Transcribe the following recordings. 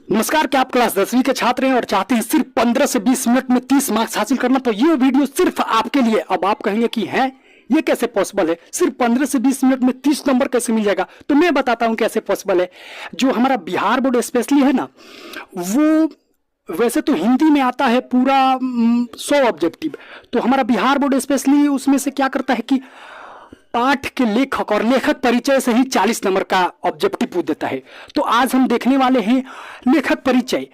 नमस्कार, क्या आप क्लास 10वीं के छात्र हैं और चाहते हैं सिर्फ 15 से 20 मिनट में 30 मार्क्स हासिल करना? तो ये वीडियो सिर्फ आपके लिए। अब आप कहेंगे कि है ये कैसे पॉसिबल है, सिर्फ 15 से 20 मिनट में 30 नंबर कैसे मिल जाएगा? तो मैं बताता हूं कैसे पॉसिबल है। जो हमारा बिहार बोर्ड स्पेशली है ना, वो वैसे तो हिंदी में आता है पूरा 100 ऑब्जेक्टिव। तो हमारा बिहार बोर्ड स्पेशली उसमें से क्या करता है कि पाठ के लेखक और लेखक परिचय से ही 40 नंबर का ऑब्जेक्टिव पूछ देता है। तो आज हम देखने वाले हैं लेखक परिचय,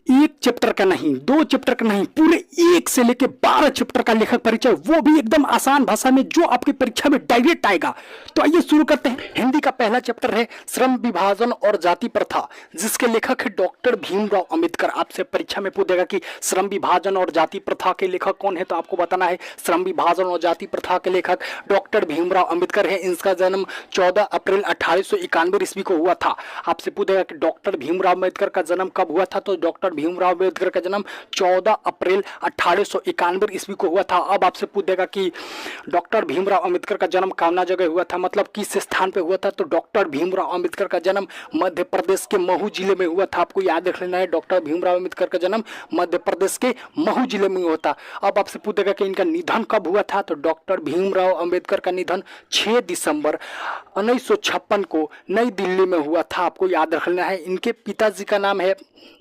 एक चैप्टर का नहीं, 2 चैप्टर का नहीं, पूरे 1 से लेके 12 चैप्टर का लेखक परिचय, वो भी एकदम आसान भाषा में जो आपकी परीक्षा में डायरेक्ट आएगा। तो आइए शुरू करते हैं। हिंदी का पहला चैप्टर है श्रम विभाजन और जाति प्रथा, जिसके लेखक है डॉक्टर भीमराव अंबेडकर। आपसे परीक्षा में पूछेगा कि श्रम विभाजन और जाति प्रथा के लेखक कौन है, तो आपको बताना है श्रम विभाजन और जाति प्रथा के लेखक डॉक्टर भीमराव अंबेडकर है। इनका जन्म 14 अप्रैल 1891 ईस्वी को हुआ था। आपसे पूछेगा कि डॉक्टर भीमराव अंबेडकर का जन्म कब हुआ था, तो डॉक्टर भीमराव अंबेडकर का जन्म 14 अप्रैल 1891 ईस्वी को हुआ था। अब आपसे पूछेगा कि डॉक्टर भीमराव अंबेडकर का जन्म कौना जगह हुआ था, मतलब किस स्थान पे हुआ था, तो डॉक्टर भीमराव अंबेडकर का जन्म मध्य प्रदेश के महू जिले में हुआ था। आपको याद रख लेना है, डॉक्टर भीमराव अंबेडकर का जन्म मध्य प्रदेश के महू जिले में हुआ था। अब आपसे पूछेगा कि इनका निधन कब हुआ था, तो डॉक्टर भीमराव अंबेडकर का निधन 6 दिसंबर 1956 को नई दिल्ली में हुआ था। आपको याद रखना है। इनके पिताजी का नाम है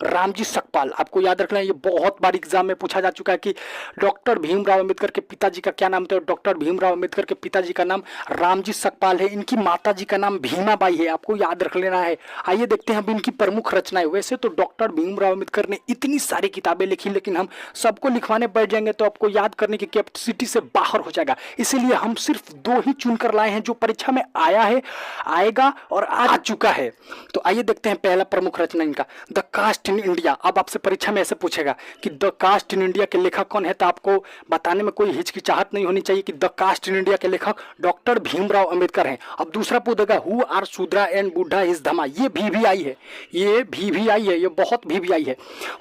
रामजी सकपाल। आपको याद रखना है, ये बहुत बार एग्जाम में पूछा जा चुका है कि डॉक्टर भीमराव अंबेडकर के पिताजी का क्या नाम था। डॉक्टर भीमराव अंबेडकर के पिताजी का नाम रामजी सकपाल है। इनकी माताजी का नाम भीमाबाई है। आपको याद रख लेना है। आइए देखते हैं अब इनकी प्रमुख रचनाएं। वैसे तो डॉक्टर भीमराव अंबेडकर ने इतनी सारी किताबें लिखी, लेकिन हम सबको लिखवाने बैठ जाएंगे तो आपको याद करने की कैपेसिटी से बाहर हो जाएगा। इसीलिए हम सिर्फ 2 ही चुनकर लाए हैं जो परीक्षा में आया है, आएगा और आ चुका है। तो आइए देखते हैं पहला प्रमुख रचना इनका, द कास्ट इन इंडिया। अब आपसे परीक्षा में ऐसे पूछेगा कि द कास्ट इन इंडिया के लेखक कौन है, तो आपको बताने में कोई हिचकिचाहट नहीं होनी चाहिए कि द कास्ट इन इंडिया के लेखक डॉक्टर भीमराव अंबेडकर हैं। अब दूसरा पूछेगा हु आर शूद्रा एंड बुड्ढा इज धमा। ये भी आई है, ये भी आई है, ये बहुत भी आई है।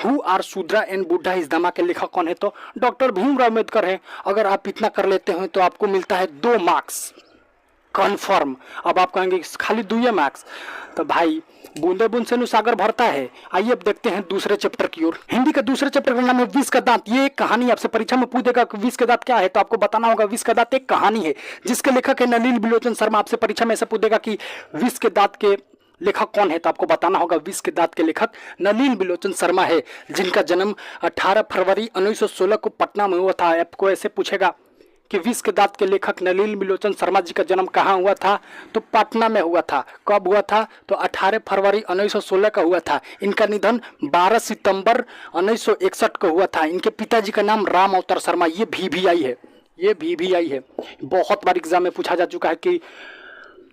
हु आर शूद्रा एंड बुड्ढा इज धमा के लेखक कौन है, तो डॉक्टर भीमराव अंबेडकर हैं। अगर आप इतना कर लेते हैं तो आपको मिलता है 2 मार्क्स कन्फर्म। अब आप कहेंगे खाली 2 मार्क्स, तो भाई बूंदे बूंद से सागर भरता है। आइए अब देखते हैं दूसरे चैप्टर की ओर। हिंदी का दूसरे चैप्टर का नाम है विष का दांत। ये एक कहानी, आपसे परीक्षा में पूछेगा कि विष का दांत क्या है, तो आपको बताना होगा विष का दांत एक कहानी है जिसके लेखक है नलिनी बिलोचन शर्मा। आपसे परीक्षा में ऐसे पूछेगा कि विष के दांत के लेखक कौन है, तो आपको बताना होगा विष के दांत के लेखक नलिनी बिलोचन शर्मा है, जिनका जन्म 18 फरवरी 1916 को पटना में हुआ था। आपको ऐसे पूछेगा कि विष के दांत के लेखक नलिनी बिलोचन शर्मा जी का जन्म कहाँ हुआ था, तो पटना में हुआ था। कब हुआ था, तो 18 फरवरी 1916 का हुआ था। इनका निधन 12 सितंबर 1961 को हुआ था। इनके पिताजी का नाम राम अवतार शर्मा। ये भी आई है, ये भी आई है। बहुत बार एग्जाम में पूछा जा चुका है कि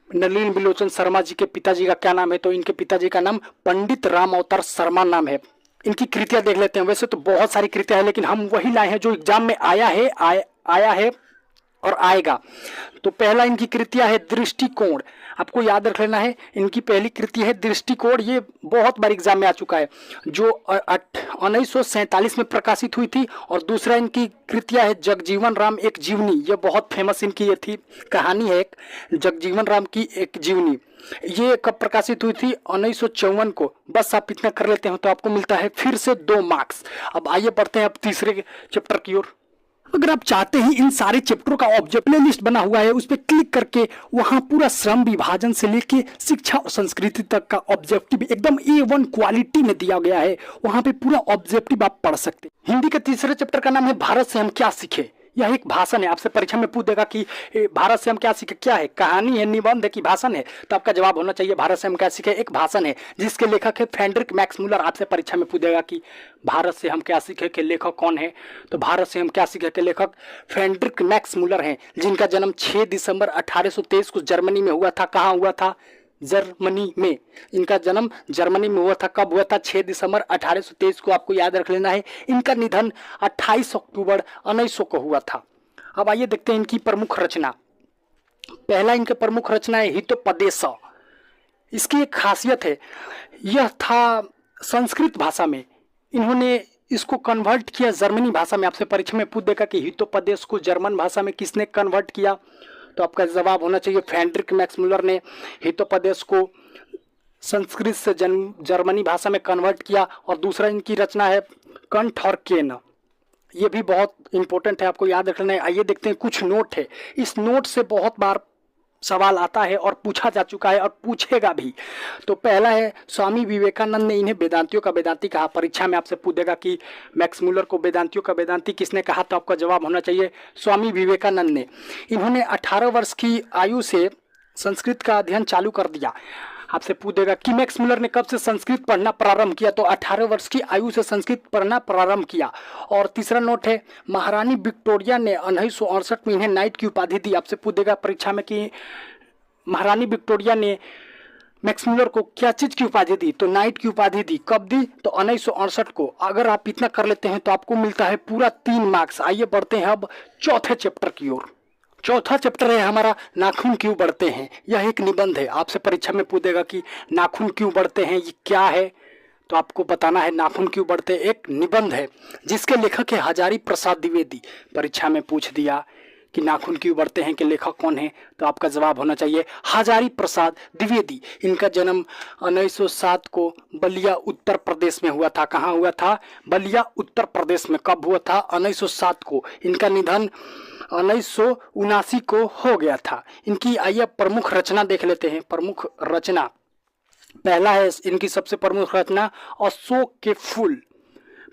नलिनी बिलोचन शर्मा जी के पिताजी का क्या नाम है, तो इनके पिताजी का नाम पंडित राम अवतार शर्मा नाम है। इनकी कृतियां देख लेते हैं। वैसे तो बहुत सारी कृतियां हैं, लेकिन हम वही लाए हैं जो एग्जाम में आया है और आएगा। तो पहला इनकी कृतियां है दृष्टिकोण। आपको याद रख लेना है, इनकी पहली कृति है दृष्टिकोण। ये बहुत बार एग्जाम में आ चुका है, जो 1947 में प्रकाशित हुई थी। और दूसरा इनकी कृतियां है जगजीवन राम एक जीवनी। ये बहुत फेमस इनकी ये थी, कहानी है एक, जगजीवन राम की एक जीवनी। ये कब प्रकाशित हुई थी, 1954 को। बस आप इतना कर लेते हो तो आपको मिलता है फिर से 2 मार्क्स। अब आइए बढ़ते हैं अब तीसरे चैप्टर की ओर। अगर आप चाहते हैं इन सारे चैप्टरों का ऑब्जेक्ट प्ले लिस्ट बना हुआ है, उस पर क्लिक करके वहां पूरा श्रम विभाजन से लेके शिक्षा और संस्कृति तक का ऑब्जेक्टिव एकदम A1 क्वालिटी में दिया गया है। वहां पे पूरा ऑब्जेक्टिव आप पढ़ सकते हैं। हिंदी के तीसरे चैप्टर का नाम है भारत से हम क्या सीखे। यह एक भाषण है। आपसे परीक्षा में पूछ देगा कि भारत से हम क्या सीखे, क्या है, कहानी है, निबंध है कि भाषण है, तो आपका जवाब होना चाहिए भारत से हम क्या सीखे एक भाषण है, जिसके लेखक है फ्रेडरिक मैक्स मुलर। आपसे परीक्षा में पूछ देगा कि भारत से हम क्या सीखे के लेखक कौन है, तो भारत से हम क्या सीखे के लेखक फ्रेडरिक मैक्स मुलर हैं, जिनका जन्म 6 दिसंबर 1823 को जर्मनी में हुआ था। कहाँ हुआ था, जर्मनी में। इनका जन्म जर्मनी में हुआ था। कब हुआ था, 6 दिसंबर 1823 को। आपको याद रख लेना है। इनका निधन 28 अक्टूबर 1900 को हुआ था। अब आइए देखते हैं इनकी प्रमुख रचना। पहला इनके प्रमुख रचना है हितोपदेश। इसकी एक खासियत है, यह था संस्कृत भाषा में, इन्होंने इसको कन्वर्ट किया जर्मनी भाषा में। आपसे परीक्षा में पूछ देगा कि हितोपदेश को जर्मन भाषा में किसने कन्वर्ट किया, तो आपका जवाब होना चाहिए फ्रेडरिक मैक्स मुलर ने हितोपदेश को संस्कृत से जर्मनी भाषा में कन्वर्ट किया। और दूसरा इनकी रचना है कंठ और केन। ये भी बहुत इंपॉर्टेंट है, आपको याद रखना है। आइए देखते हैं कुछ नोट है। इस नोट से बहुत बार सवाल आता है और पूछा जा चुका है और पूछेगा भी। तो पहला है, स्वामी विवेकानंद ने इन्हें वेदांतियों का वेदांती कहा। परीक्षा में आपसे पूछेगा कि मैक्स मुलर को वेदांतियों का वेदांती किसने कहा, तो आपका जवाब होना चाहिए स्वामी विवेकानंद ने। इन्होंने 18 वर्ष की आयु से संस्कृत का अध्ययन चालू कर दिया। आपसे पूछेगा कि मैक्स मुलर ने कब से संस्कृत पढ़ना प्रारंभ किया, तो 18 वर्ष की आयु से संस्कृत पढ़ना प्रारंभ किया। और तीसरा नोट है, महारानी विक्टोरिया ने 1968 में इन्हें नाइट की उपाधि दी। आपसे पूछेगा परीक्षा में कि महारानी विक्टोरिया ने मैक्स मुलर को क्या चीज की उपाधि दी, तो नाइट की उपाधि दी। कब दी, तो 1968 को। अगर आप इतना कर लेते हैं तो आपको मिलता है पूरा 3 मार्क्स। आइए बढ़ते हैं अब चौथे चैप्टर की ओर। चौथा चैप्टर है हमारा नाखून क्यों बढ़ते हैं। यह एक निबंध है। आपसे परीक्षा में पूछेगा कि नाखून क्यों बढ़ते हैं, ये क्या है, तो आपको बताना है नाखून क्यों बढ़ते हैं। एक निबंध है जिसके लेखक है हजारी प्रसाद द्विवेदी। परीक्षा में पूछ दिया कि नाखून क्यों बढ़ते हैं के लेखक कौन है, तो आपका जवाब होना चाहिए हजारी प्रसाद द्विवेदी। इनका जन्म 1907 को बलिया उत्तर प्रदेश में हुआ था। कहाँ हुआ था, बलिया उत्तर प्रदेश में। कब हुआ था, 1907 को। इनका निधन 1979 को हो गया था। इनकी आइए प्रमुख रचना देख लेते हैं। प्रमुख रचना, पहला है इनकी सबसे प्रमुख रचना अशोक के फूल।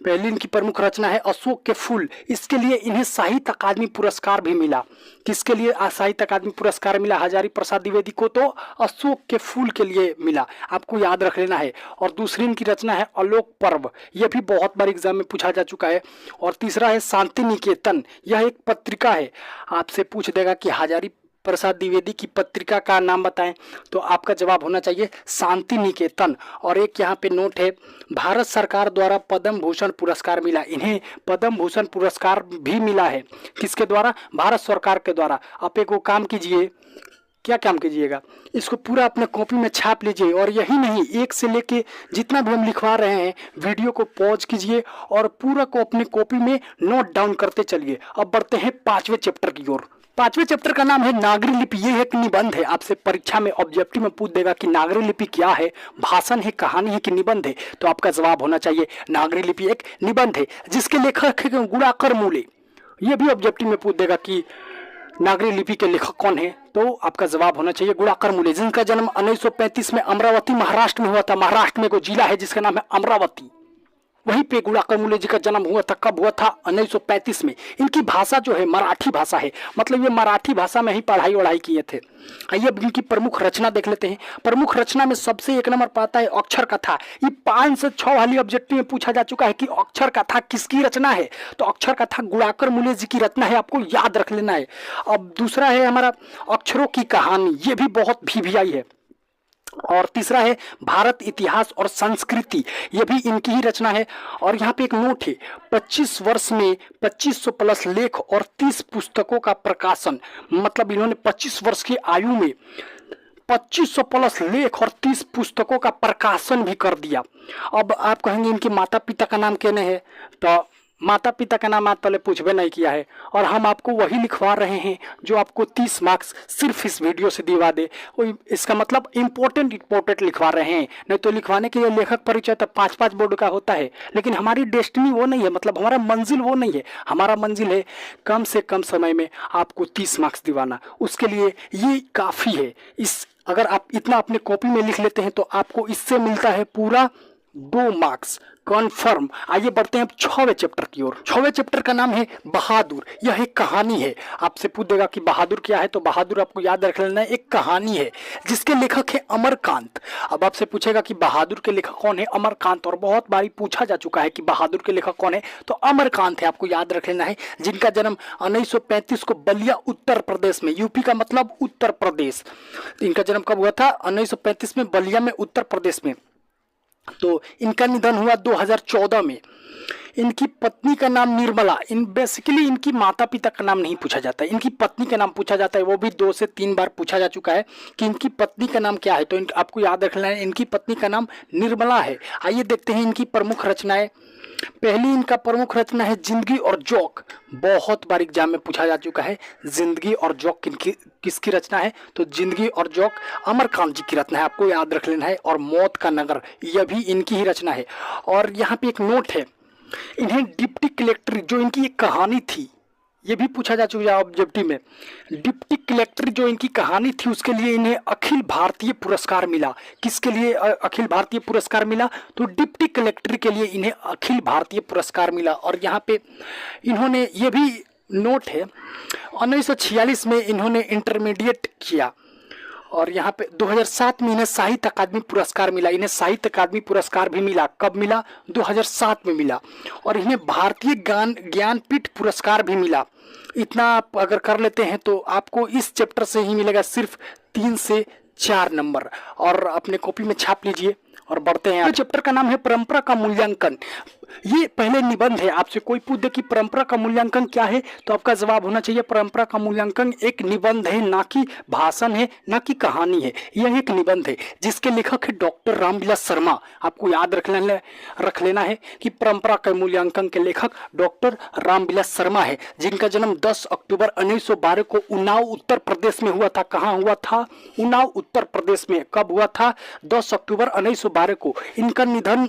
पहली इनकी प्रमुख रचना है अशोक के फूल। इसके लिए इन्हें साहित्य अकादमी पुरस्कार भी मिला। किसके लिए साहित्य अकादमी पुरस्कार मिला हजारी प्रसाद द्विवेदी को, तो अशोक के फूल के लिए मिला। आपको याद रख लेना है। और दूसरी इनकी रचना है आलोक पर्व। यह भी बहुत बार एग्जाम में पूछा जा चुका है। और तीसरा है शांति निकेतन। यह एक पत्रिका है। आपसे पूछ देगा कि हजारी प्रसाद द्विवेदी की पत्रिका का नाम बताएं, तो आपका जवाब होना चाहिए शांति निकेतन। और एक यहाँ पे नोट है, भारत सरकार द्वारा पद्म भूषण पुरस्कार मिला। इन्हें पद्म भूषण पुरस्कार भी मिला है। किसके द्वारा, भारत सरकार के द्वारा। आप एक वो काम कीजिए, क्या काम कीजिएगा, इसको पूरा अपने कॉपी में छाप लीजिए। और यही नहीं, एक से लेके जितना भी हम लिखवा रहे हैं, वीडियो को पॉज कीजिए और पूरा को अपने कॉपी में नोट डाउन करते चलिए। अब बढ़ते हैं 5वें चैप्टर की ओर। 5वें चैप्टर का नाम है नागरी लिपि। ये एक निबंध है। आपसे परीक्षा में ऑब्जेक्टिव में पूछ देगा कि नागरी लिपि क्या है, भाषण है, कहानी है कि निबंध है, तो आपका जवाब होना चाहिए नागरी लिपि एक निबंध है जिसके लेखक है गुणाकर मूले। ये भी ऑब्जेक्टिव में पूछ देगा कि नागरी लिपि के लेखक कौन है, तो आपका जवाब होना चाहिए गुणाकर मूले, जिनका जन्म 1935 में अमरावती महाराष्ट्र में हुआ था। महाराष्ट्र में कोई जिला है जिसका नाम है अमरावती, वहीं पे गुणाकर मूले जी का जन्म हुआ था। कब हुआ था, 1935 में। इनकी भाषा जो है मराठी भाषा है, मतलब ये मराठी भाषा में ही पढ़ाई वढ़ाई किए थे। आइए अब इनकी प्रमुख रचना देख लेते हैं। प्रमुख रचना में सबसे एक नंबर पर आता है अक्षर कथा। ये 5 से 6 वाली ऑब्जेक्टिव में पूछा जा चुका है कि अक्षर कथा किसकी रचना है, तो अक्षर कथा गुणाकर मूले जी की रचना है। आपको याद रख लेना है। अब दूसरा है हमारा अक्षरों की कहानी। ये भी बहुत VVI है। और तीसरा है भारत इतिहास और संस्कृति। ये भी इनकी ही रचना है। और यहाँ पे एक नोट है, 25 वर्ष में 2500 प्लस लेख और 30 पुस्तकों का प्रकाशन। मतलब इन्होंने 25 वर्ष की आयु में 2500 प्लस लेख और 30 पुस्तकों का प्रकाशन भी कर दिया। अब आप कहेंगे इनके माता पिता का नाम कहने हैं, तो माता पिता का नाम आप पहले पूछबे नहीं किया है। और हम आपको वही लिखवा रहे हैं जो आपको 30 मार्क्स सिर्फ इस वीडियो से दिवा दे। इसका मतलब इम्पोर्टेंट लिखवा रहे हैं। नहीं तो लिखवाने के लिए लेखक परिचय तो 5-5 बोर्ड का होता है, लेकिन हमारी डेस्टिनी वो नहीं है, मतलब हमारा मंजिल वो नहीं है। हमारा मंजिल है कम से कम समय में आपको 30 मार्क्स दिवाना। उसके लिए ये काफ़ी है। अगर आप इतना अपने कॉपी में लिख लेते हैं तो आपको इससे मिलता है पूरा 2 मार्क्स कन्फर्म। आइए बढ़ते हैं अब 6वें चैप्टर की ओर। 6वें चैप्टर का नाम है बहादुर। यह एक कहानी है। आपसे पूछ देगा कि बहादुर क्या है, तो बहादुर आपको याद रख लेना है, एक कहानी है जिसके लेखक है अमरकांत। अब आपसे पूछेगा कि बहादुर के लेखक कौन है, अमरकांत। और बहुत बारी पूछा जा चुका है कि बहादुर के लेखक कौन है, तो अमरकांत है। आपको याद रख लेना है, जिनका जन्म 1935 को बलिया उत्तर प्रदेश में, यूपी का मतलब उत्तर प्रदेश। इनका जन्म कब हुआ था, 1935 में बलिया में उत्तर प्रदेश में। तो इनका निधन हुआ 2014 में। इनकी पत्नी का नाम निर्मला। इन बेसिकली इनकी माता पिता का नाम नहीं पूछा जाता है, इनकी पत्नी का नाम पूछा जाता है। वो भी 2 से 3 बार पूछा जा चुका है कि इनकी पत्नी का नाम क्या है, तो आपको याद रखना है इनकी पत्नी का नाम निर्मला है। आइए देखते हैं इनकी प्रमुख रचनाएं। पहली इनका प्रमुख रचना है जिंदगी और जोक। बहुत बार एग्जाम में पूछा जा चुका है जिंदगी और जोक किसकी रचना है, तो जिंदगी और जोक अमरकांत जी की रचना है, आपको याद रख लेना है। और मौत का नगर, यह भी इनकी ही रचना है। और यहाँ पे एक नोट है, इन्हें डिप्टी कलेक्टर, जो इनकी एक कहानी थी, ये भी पूछा जा चुका है ऑब्जेक्टिव में। डिप्टी कलेक्टर जो इनकी कहानी थी उसके लिए इन्हें अखिल भारतीय पुरस्कार मिला। किसके लिए अखिल भारतीय पुरस्कार मिला, तो डिप्टी कलेक्टर के लिए इन्हें अखिल भारतीय पुरस्कार मिला। और यहाँ पे इन्होंने, ये भी नोट है, 1946 में इन्होंने इंटरमीडिएट किया। और यहाँ पे 2007 में इन्हें साहित्य अकादमी पुरस्कार मिला। इन्हें साहित्य अकादमी पुरस्कार भी मिला, कब मिला, 2007 में मिला। और इन्हें भारतीय ज्ञानपीठ पुरस्कार भी मिला। इतना आप अगर कर लेते हैं तो आपको इस चैप्टर से ही मिलेगा सिर्फ 3 से 4 नंबर। और अपने कॉपी में छाप लीजिए और बढ़ते हैं। चैप्टर का नाम है परंपरा का मूल्यांकन। ये पहले निबंध है। आपसे कोई पूछ दे कि परंपरा का मूल्यांकन क्या है, तो आपका जवाब होना चाहिए परंपरा का मूल्यांकन एक निबंध है, ना कि भाषण है, ना कि कहानी है। यह एक निबंध है जिसके लेखक है डॉक्टर रामविलास शर्मा। आपको याद रख लेना है कि परंपरा के मूल्यांकन के लेखक डॉक्टर रामविलास शर्मा है, जिनका जन्म 10 अक्टूबर 1912 को उन्नाव उत्तर प्रदेश में हुआ था। कहाँ हुआ था, उन्नाव उत्तर प्रदेश में। कब हुआ था, 10 अक्टूबर 1912 को। इनका निधन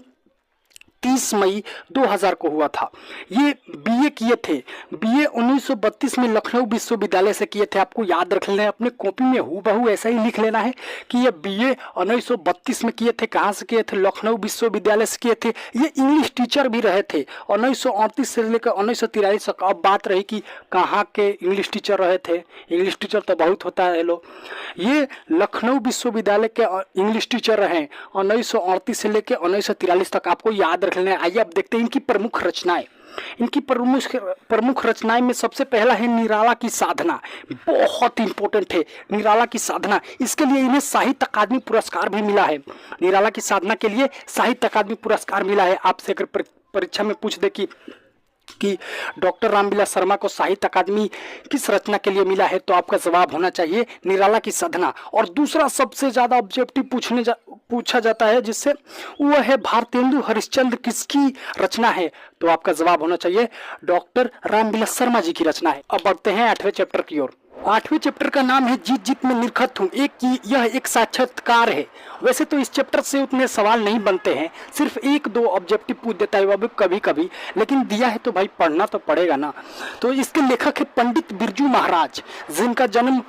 30 मई 2000 को हुआ था। ये बीए किए थे, बीए 1932 में लखनऊ विश्वविद्यालय से किए थे। आपको याद रख लेना है, अपने कॉपी में हूबहू ऐसा ही लिख लेना है कि ये बीए 1932 में किए थे। कहाँ से किए थे, लखनऊ विश्वविद्यालय से किए थे। ये इंग्लिश टीचर भी रहे थे 1938 से लेकर 1943 तक। अब बात रही कि कहाँ के इंग्लिश टीचर रहे थे, इंग्लिश टीचर तो बहुत होता है लोग। ये लखनऊ विश्वविद्यालय के इंग्लिश टीचर रहे 1938 से लेकर 1943 तक। आपको याद आइए अब देखते हैं इनकी प्रमुख रचनाएं। इनकी प्रमुख रचनाएं में सबसे पहला है निराला की साधना। बहुत इंपॉर्टेंट है निराला की साधना। इसके लिए इन्हें साहित्य अकादमी पुरस्कार भी मिला है। निराला की साधना के लिए साहित्य अकादमी पुरस्कार मिला है। आपसे अगर परीक्षा में पूछ दे कि डॉक्टर रामविलास शर्मा को साहित्य अकादमी किस रचना के लिए मिला है, तो आपका जवाब होना चाहिए निराला की साधना। और दूसरा सबसे ज्यादा ऑब्जेक्टिव पूछा जाता है जिससे, वह है भारतेंदु हरिश्चंद्र किसकी रचना है, तो आपका जवाब होना चाहिए डॉक्टर रामविलास शर्मा जी की रचना है। अब बढ़ते हैं 8वें चैप्टर की ओर। 8वें चैप्टर का नाम है जीत जीत में निरखत हूँ। यह एक साक्षात्कार है। वैसे तो इस चैप्टर से उतने सवाल नहीं बनते हैं, सिर्फ 1-2 ऑब्जेक्टिव पूछ देता है वो भी कभी कभी, लेकिन दिया है तो भाई पढ़ना तो पड़ेगा ना। तो इसके लेखक है पंडित बिरजू महाराज, जिनका जन्म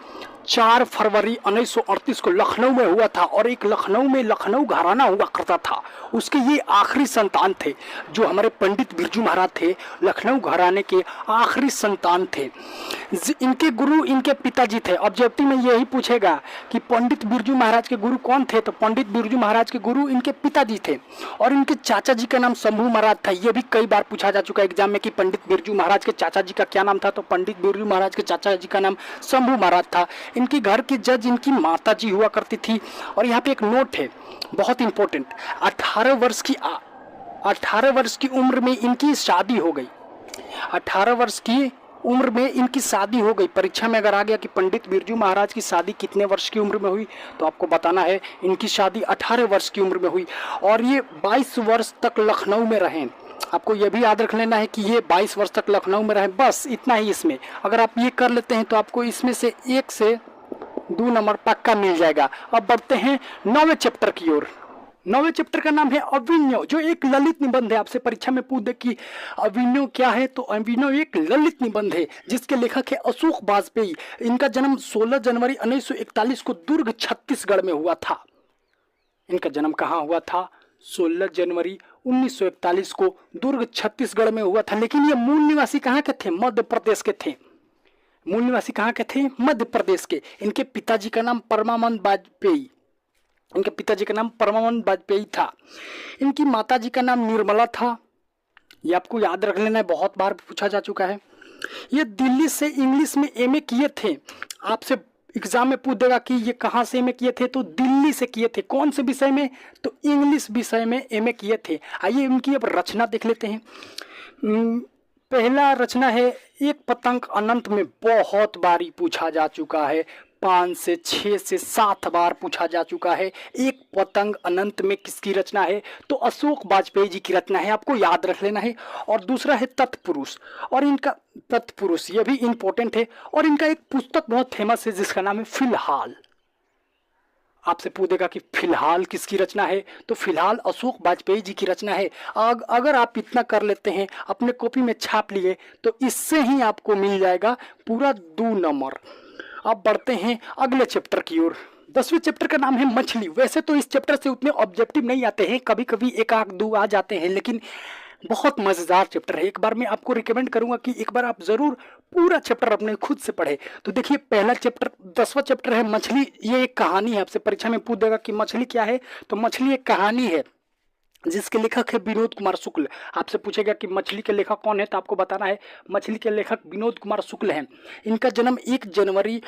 4 फरवरी 1938 को लखनऊ में हुआ था। और एक लखनऊ में लखनऊ घराना हुआ करता था, उसके ये आखिरी संतान थे। जो हमारे पंडित बिरजू महाराज थे, लखनऊ घराने के आखिरी संतान थे। इनके गुरु इनके पिताजी थे। ऑब्जेक्टिव में यही पूछेगा कि पंडित बिरजू महाराज के गुरु कौन थे, तो पंडित बिरजू महाराज के गुरु इनके पिताजी थे। और इनके चाचा जी का नाम शंभू महाराज था। यह भी कई बार पूछा जा चुका है एग्जाम में कि पंडित बिरजू महाराज के चाचा जी का क्या नाम था, तो पंडित बिरजू महाराज के चाचा जी का नाम शंभू महाराज था। इनकी घर की जज इनकी माता जी हुआ करती थी। और यहाँ पे एक नोट है बहुत इंपॉर्टेंट, 18 वर्ष की उम्र में इनकी शादी हो गई। 18 वर्ष की उम्र में इनकी शादी हो गई। परीक्षा में अगर आ गया कि पंडित बिरजू महाराज की शादी कितने वर्ष की उम्र में हुई, तो आपको बताना है इनकी शादी 18 वर्ष की उम्र में हुई। और ये 22 वर्ष तक लखनऊ में रहे। आपको यह भी याद रख लेना है कि ये 22 वर्ष तक लखनऊ में रहे। बस इतना ही इसमें। अगर आप ये कर लेते हैं तो आपको इसमें से 1 से 2 नंबर पक्का मिल जाएगा। अब बढ़ते हैं 9वें चैप्टर की ओर। 9वें चैप्टर का नाम है अभिनव, जो एक ललित निबंध है। आपसे परीक्षा में पूछ दे कि अभिनव क्या है, तो अभिनव एक ललित निबंध है जिसके लेखक है अशोक वाजपेयी। इनका जन्म 16 जनवरी 1941 को दुर्ग छत्तीसगढ़ में हुआ था। इनका जन्म कहाँ हुआ था, 16 जनवरी 1941 को दुर्ग छत्तीसगढ़ में हुआ था। लेकिन ये मूल निवासी कहाँ के थे, मध्य प्रदेश के थे। मूल निवासी कहाँ के थे, मध्य प्रदेश के। इनके पिताजी का नाम परमानंद वाजपेयी, इनके पिताजी का नाम परमानंद वाजपेयी था। इनकी माताजी का नाम निर्मला था। ये आपको याद रख लेना है, बहुत बार पूछा जा चुका है। ये दिल्ली से इंग्लिश में एमए किए थे। आपसे एग्जाम में पूछ देगा कि ये कहाँ से एमए किए थे, तो दिल्ली से किए थे। कौन से विषय में, तो इंग्लिश विषय में एमए किए थे। आइए इनकी अब रचना देख लेते हैं। पहला रचना है एक पतंग अनंत में, बहुत बारी पूछा जा चुका है, 5 से 6 से 7 बार पूछा जा चुका है। एक पतंग अनंत में किसकी रचना है? तो अशोक वाजपेयी जी की रचना है, आपको याद रख लेना है। और दूसरा है तत्पुरुष, और इनका तत्पुरुष ये भी इंपॉर्टेंट है। और इनका एक पुस्तक बहुत फेमस है जिसका नाम है फिलहाल। आपसे पूछेगा कि फिलहाल किसकी रचना है? तो फिलहाल अशोक वाजपेयी जी की रचना है। अगर आप इतना कर लेते हैं, अपने कॉपी में छाप लिए, तो इससे ही आपको मिल जाएगा पूरा 2 नंबर। अब बढ़ते हैं अगले चैप्टर की ओर। 10वें चैप्टर का नाम है मछली। वैसे तो इस चैप्टर से उतने ऑब्जेक्टिव नहीं आते हैं, कभी कभी 1 आध 2 आ जाते हैं, लेकिन बहुत मजेदार चैप्टर है। एक बार मैं आपको रिकमेंड करूंगा कि एक बार आप जरूर पूरा चैप्टर अपने खुद से पढ़े। तो देखिए, पहला चैप्टर 10वां चैप्टर है मछली। ये एक कहानी है, आपसे परीक्षा में पूछ देगा कि मछली क्या है। तो मछली एक कहानी है जिसके लेखक है विनोद कुमार शुक्ल। आपसे पूछेगा कि मछली के लेखक कौन है, तो आपको बताना है मछली के लेखक विनोद कुमार शुक्ल हैं। इनका जन्म 1 जनवरी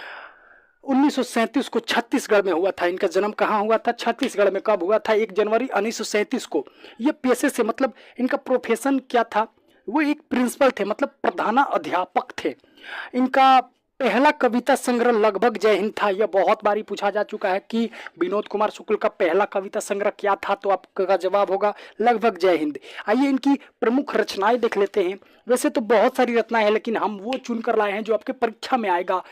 1937 को छत्तीसगढ़ में हुआ था। इनका जन्म कहाँ हुआ था? छत्तीसगढ़ में। कब हुआ था? 1 जनवरी 1937 को। ये पेशे से, मतलब इनका प्रोफेशन क्या था? वो एक प्रिंसिपल थे, मतलब प्रधान अध्यापक थे। इनका पहला कविता संग्रह लगभग जय हिंद था। यह बहुत बारी पूछा जा चुका है कि विनोद कुमार शुक्ल का पहला कविता संग्रह क्या था, तो आपका जवाब होगा लगभग जय हिंद। आइए इनकी प्रमुख रचनाएं देख लेते हैं। वैसे तो बहुत सारी रचनाएं हैं, लेकिन हम वो चुन कर लाए हैं जो आपके परीक्षा में आएगा,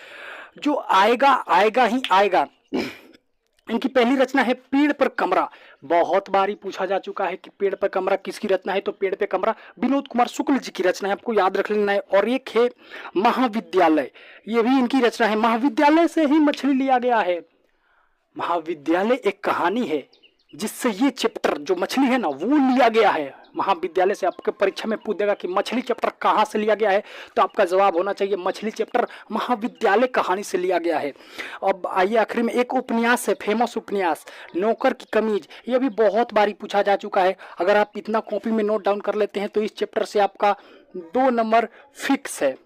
जो आएगा आएगा ही आएगा। इनकी पहली रचना है पेड़ पर कमरा। बहुत बारी पूछा जा चुका है कि पेड़ पर कमरा किसकी रचना है, तो पेड़ पे कमरा विनोद कुमार शुक्ल जी की रचना है, आपको याद रख लेना है। और एक है महाविद्यालय, ये भी इनकी रचना है। महाविद्यालय से ही मछली लिया गया है। महाविद्यालय एक कहानी है जिससे ये चैप्टर जो मछली है ना, वो लिया गया है महाविद्यालय से। आपके परीक्षा में पूछ देगा कि मछली चैप्टर कहाँ से लिया गया है, तो आपका जवाब होना चाहिए मछली चैप्टर महाविद्यालय कहानी से लिया गया है। अब आइए आखिरी में एक उपन्यास है, फेमस उपन्यास नौकर की कमीज। यह भी बहुत बारी पूछा जा चुका है। अगर आप इतना कॉपी में नोट डाउन कर लेते हैं तो इस चैप्टर से आपका 2 नंबर फिक्स है,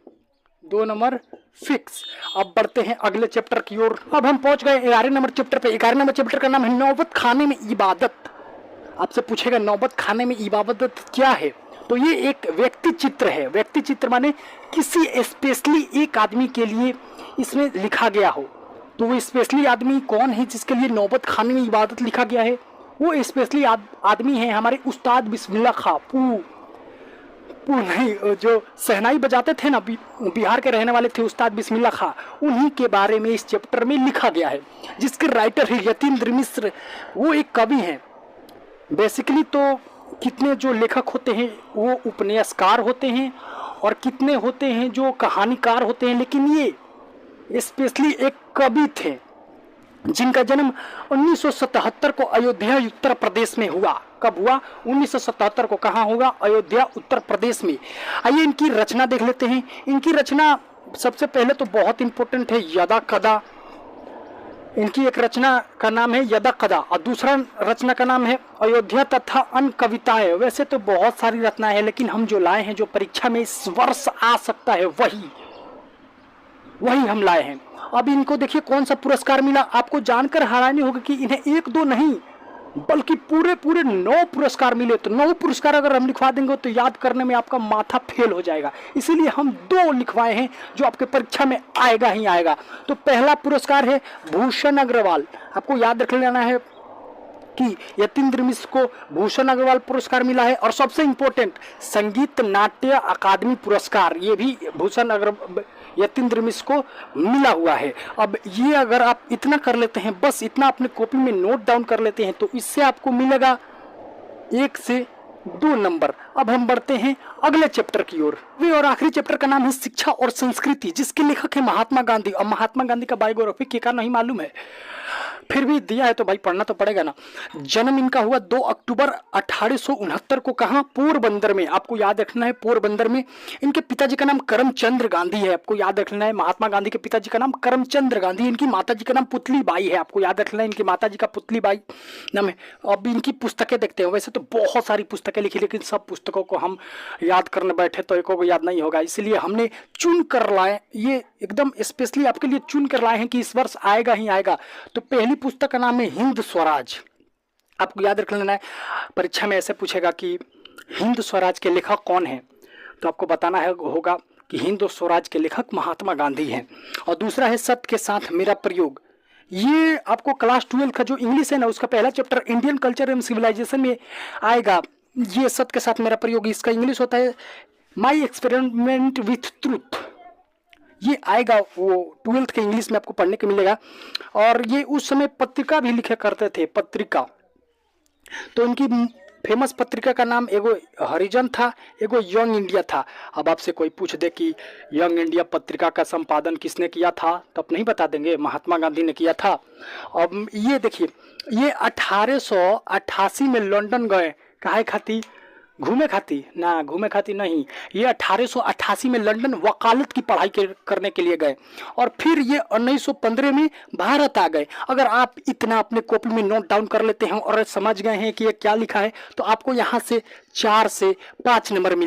2 नंबर फिक्स। अब बढ़ते हैं अगले चैप्टर की ओर। अब हम पहुंच गए 11 नंबर चैप्टर पे। 11 नंबर चैप्टर का नाम है नौबत खाने में इबादत। आपसे पूछेगा नौबत खाने में इबादत क्या है, तो ये एक व्यक्ति चित्र है। व्यक्ति चित्र माने किसी स्पेशली एक आदमी के लिए इसमें लिखा गया हो। तो वो स्पेशली आदमी कौन है जिसके लिए नौबत खाने में इबादत लिखा गया है? वो स्पेशली आदमी है हमारे उस्ताद बिस्मिल्लाह खां। नहीं, जो शहनाई बजाते थे ना, बिहार के रहने वाले थे उस्ताद बिस्मिल्लाह खां, उन्हीं के बारे में इस चैप्टर में लिखा गया है, जिसके राइटर है यतीन्द्र मिश्र। वो एक कवि हैं। बेसिकली तो कितने जो लेखक होते हैं वो उपन्यासकार होते हैं, और कितने होते हैं जो कहानीकार होते हैं, लेकिन ये स्पेशली एक कवि थे जिनका जन्म 1977 को अयोध्या उत्तर प्रदेश में हुआ। कब हुआ? 1977 को। कहाँ होगा? अयोध्या उत्तर प्रदेश में। आइए इनकी रचना देख लेते हैं। इनकी रचना सबसे पहले तो बहुत इंपॉर्टेंट है, यदा कदा। इनकी एक रचना का नाम है यदा कदा, और दूसरा रचना का नाम है अयोध्या तथा अन्य कविताएं। वैसे तो बहुत सारी रचनाएं हैं, लेकिन हम जो लाए हैं, जो परीक्षा में इस वर्ष आ सकता है, वही हम लाए हैं। अब इनको देखिए कौन सा पुरस्कार मिला। आपको जानकर हैरानी होगी कि इन्हें 1 2 नहीं बल्कि पूरे 9 पुरस्कार मिले। तो 9 पुरस्कार अगर हम लिखवा देंगे तो याद करने में आपका माथा फेल हो जाएगा। इसीलिए हम 2 लिखवाए हैं जो आपके परीक्षा में आएगा ही आएगा। तो पहला पुरस्कार है भूषण अग्रवाल। आपको याद रख लेना है कि यतीन्द्र मिश्र को भूषण अग्रवाल पुरस्कार मिला है। और सबसे इंपॉर्टेंट संगीत नाट्य अकादमी पुरस्कार, ये भी यतीन्द्र मिश्र को मिला हुआ है। अब ये अगर आप इतना कर लेते हैं, बस इतना अपने कॉपी में नोट डाउन कर लेते हैं, तो इससे आपको मिलेगा 1 से 2 नंबर। अब हम बढ़ते हैं अगले चैप्टर की ओर। और आखिरी चैप्टर का नाम है शिक्षा और संस्कृति, जिसके लेखक है महात्मा गांधी। और महात्मा गांधी का बायोग्राफी क्या नहीं मालूम है, फिर भी दिया है तो भाई पढ़ना तो पड़ेगा ना। जन्म इनका हुआ 2 अक्टूबर 1869 को। कहाँ? पोरबंदर में। आपको याद रखना है पोरबंदर में। इनके पिताजी का नाम करमचंद्र गांधी है। आपको याद रखना है महात्मा गांधी के पिताजी का नाम करमचंद्र गांधी। इनकी माताजी का नाम पुतली बाई है। आपको याद रखना है इनकी माताजी का पुतली बाई नाम है। अब इनकी पुस्तकें देखते हैं। वैसे तो बहुत सारी पुस्तकें लिखी, लेकिन सब पुस्तकों को हम याद करने बैठे तो एक को याद नहीं होगा, इसलिए हमने चुन कर लाए, ये एकदम स्पेशली आपके लिए चुन कर लाए हैं कि इस वर्ष आएगा ही आएगा। तो पहली पुस्तक का नाम है हिंद स्वराज। आपको याद रख लेना है, परीक्षा में ऐसे पूछेगा कि हिंद स्वराज के लेखक कौन है। तो आपको बताना है होगा कि हिंद स्वराज के लेखक महात्मा गांधी हैं। और दूसरा है सत्य के साथ मेरा प्रयोग। ये आपको क्लास 12 का जो इंग्लिश है ना, उसका पहला chapter Indian culture and civilization में आएगा। ये सत्य के साथ मेरा प्रयोग, इसका इंग्लिश होता है माई एक्सपेरिमेंट विथ ट्रूथ। ये आएगा, वो 12th के इंग्लिश में आपको पढ़ने को मिलेगा। और ये उस समय पत्रिका भी लिखा करते थे, पत्रिका। तो इनकी फेमस पत्रिका का नाम एगो हरिजन था, एगो यंग इंडिया था। अब आपसे कोई पूछ दे कि यंग इंडिया पत्रिका का संपादन किसने किया था, तो आप नहीं बता देंगे, महात्मा गांधी ने किया था। अब ये देखिए, ये 1888 में लंदन गए, काहे खाती? घूमे खाती ना, घूमे खाती नहीं। ये 1888 में लंदन वकालत की पढ़ाई करने के लिए गए और फिर ये 1915 में भारत आ गए। अगर आप इतना अपने कॉपी में नोट डाउन कर लेते हैं और समझ गए हैं कि ये क्या लिखा है, तो आपको यहाँ से 4 से 5 नंबर मिले।